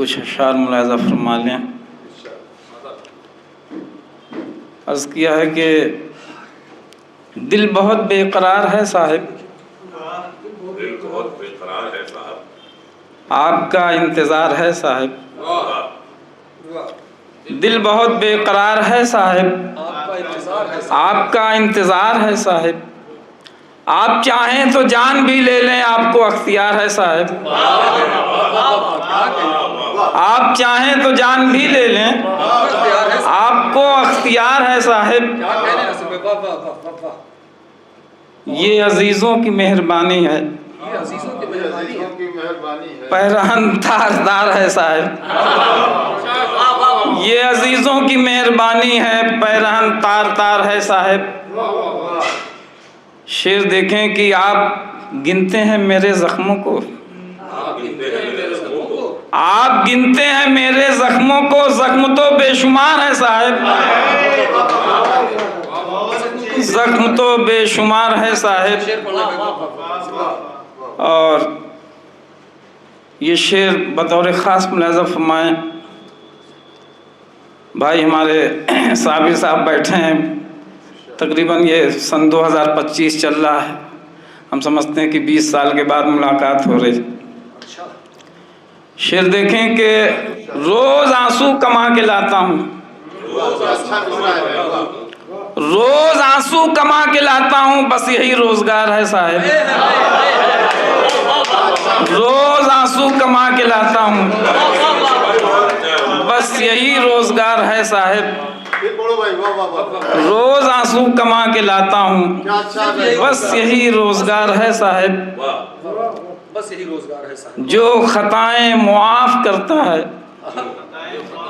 कुछ अशार मुलाज़ा फरमा लें। अर्ज़ किया है कि दिल बहुत बेकरार है साहिब, दिल बहुत बेकरार है साहब, आपका इंतज़ार है साहिब। दिल बहुत बेकरार है साहिब, आपका इंतज़ार है साहिब। आप चाहें तो जान भी ले लें, आपको अख्तियार है साहिब। आप चाहें तो जान भी ले लें, आपको अख्तियार है साहिब। ये अजीज़ों की मेहरबानी है, पैरहन तारदार है साहिब। ये अजीज़ों की मेहरबानी है, पैरहन तार है साहिब। शेर देखें कि आप गिनते हैं मेरे ज़ख्मों को, आप गिनते हैं मेरे ज़ख्मों को, ज़ख्म तो बेशुमार है साहिब, ज़ख्म तो बेशुमार है साहिब। और ये शेर बतौर ख़ास मुलाज़ा फरमाएँ। भाई हमारे साबिर साहब बैठे हैं, तकरीबन ये सन 2025 चल रहा है, हम समझते हैं कि 20 साल के बाद मुलाकात हो रही। शेर देखें कि रोज़ आंसू कमा के लाता हूँ, रोज़ आंसू कमा के लाता हूँ, बस यही रोज़गार है साहिब। रोज़ आंसू कमा के लाता हूँ, बस यही रोज़गार है साहिब। रोज़ आंसू कमा के लाता हूँ, बस यही रोज़गार है साहिब। बस यही रोज़गार है साहिब। जो खताएं मुआफ़ करता है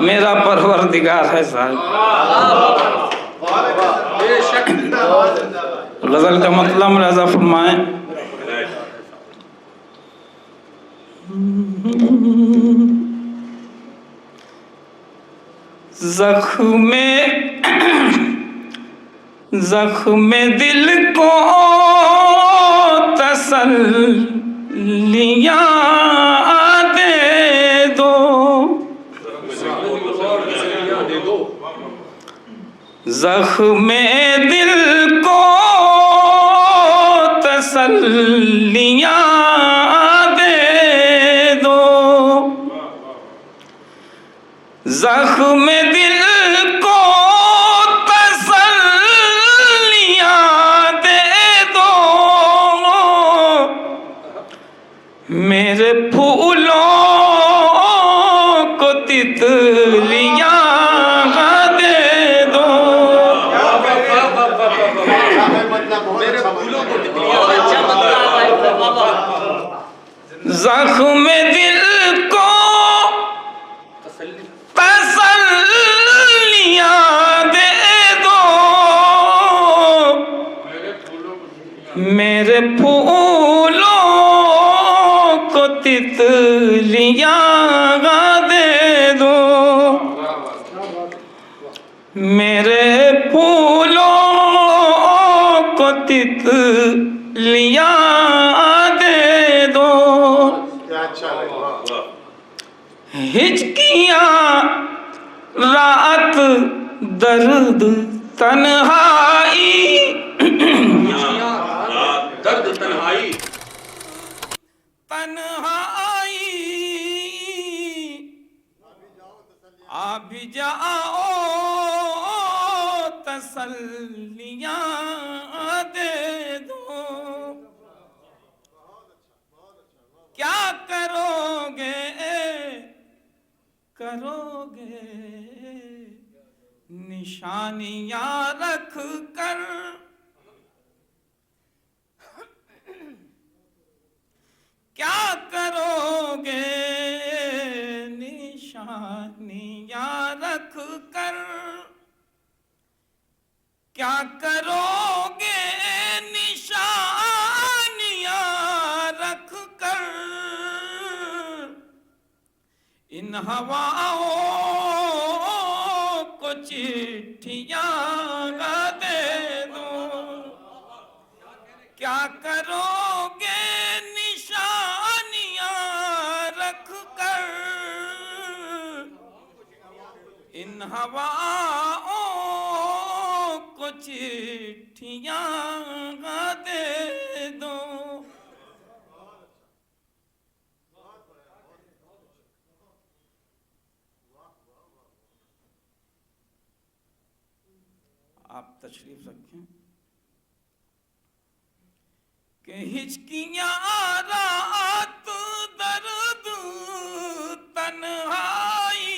मेरा परवरदिगार है साहिब। गज़ल का मतलब मुलाज़ा फरमाएं। ज़ख्म दिल को तसल्लियाँ दे दो, ज़ख्म दिल को तसल्लियाँ दे दो, ज़ख्म दिल को तसल्लियाँ दे दो, मेरे फूलों को तितलियाँ दे दो, ज़ख्म दिल को तसल्लियाँ दे दो, मेरे फूलों को तितलियाँ दे दो, मेरे फूलों को तितलियाँ दे दो। हिचकियाँ रात दर्द तन्हाई, दर्द तन्हाई, तन्हाई आ भी जाओ तसल्लियाँ दे दो। क्या करोगे करोगे निशानियाँ रख कर, क्या करोगे निशानियाँ रख कर, क्या करोगे निशानियाँ रख कर, इन हवाओं को चिट्ठियाँ दे दो, क्या करोगे निशानियाँ रख कर, इन हवाओं को चिट्ठियां दे दो। आप तशरीफ रखें कि हिचकियां रात दर्द तन्हाई,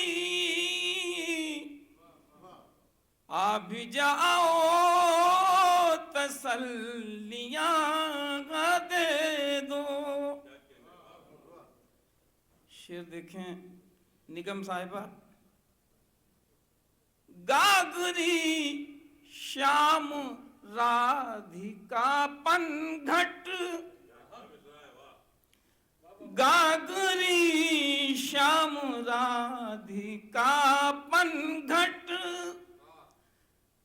आ भी जाओ तसल्लियां दे दो। शेर देखें निगम साहिबा। गागरी श्याम राधिका पनघट, गागरी श्याम राधिका पनघट,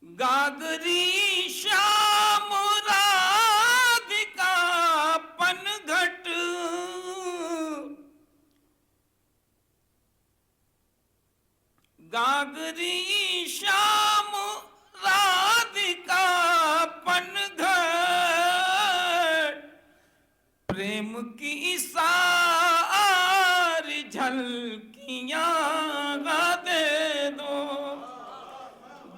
गागरी श्याम राधिका पनघट, गागरी श्याम राधिका पनघट, प्रेम की सारी झलकियां दे दो।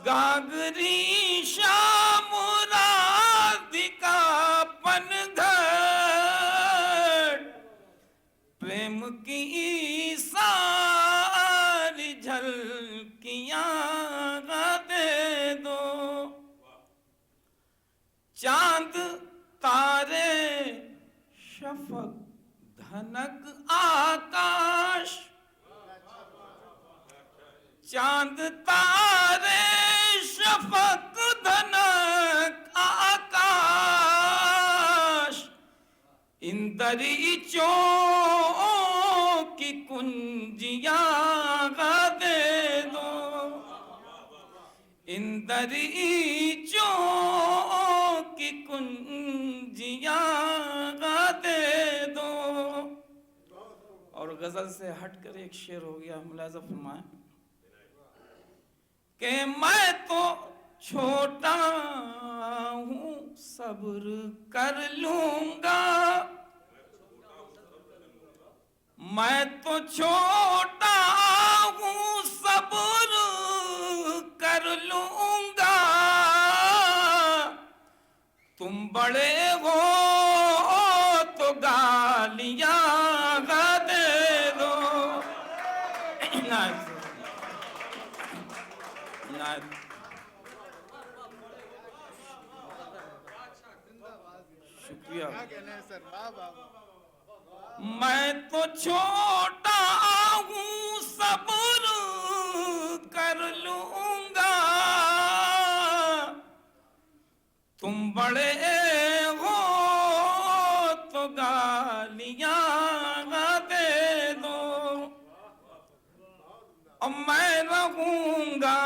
गागरी श्याम राधिका पनघट, प्रेम की सारी झलकियां दे दो। चांद तारे शफक धनक आकाश, चांद तारे शफक धनक आकाश, इन दरीचों की कुंजियां दे दो। इन दरीचों की कुंजियां दे दो। और गजल से हटकर एक शेर हो गया, मुलाज़ा फरमाएं कि मैं तो छोटा हूँ सब्र कर लूंगा, मैं तो छोटा हूँ सब्र कर लूंगा, तुम बड़े हो तो गालियां दे दो। शुक्रिया। मैं तो छोटा हूँ सब्र कर लूंगा, तुम बड़े हो तो गालियां दे दो। और मैं रहूंगा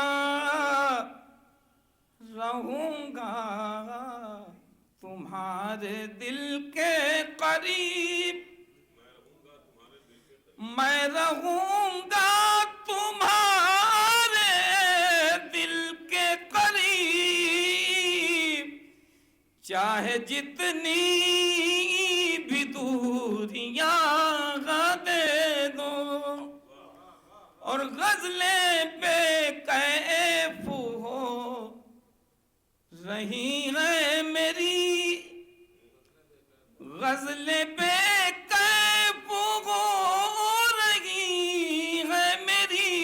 तुम्हारे दिल के करीब, मैं रहूंगा तुम्हारे दिल के करीब, चाहे जितनी भी दूरियां दे दो। और गजलें बेकैफ हो रही है मेरी, गजलें बेकैफ हो रही है मेरी,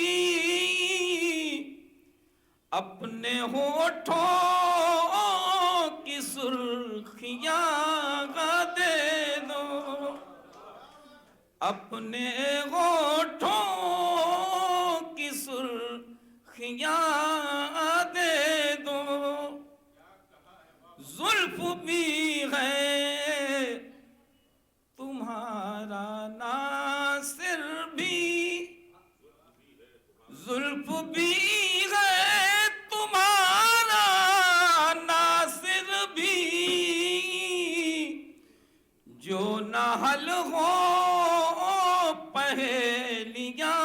अपने होठों की सुर्खियां दे दो। अपने होठों की सुर्खियां दे दो। जुल्फ भी है तुम्हारा नासिर भी, जुल्फ भी है तुम्हारा नासिर भी, जो न हल हो पहेलियां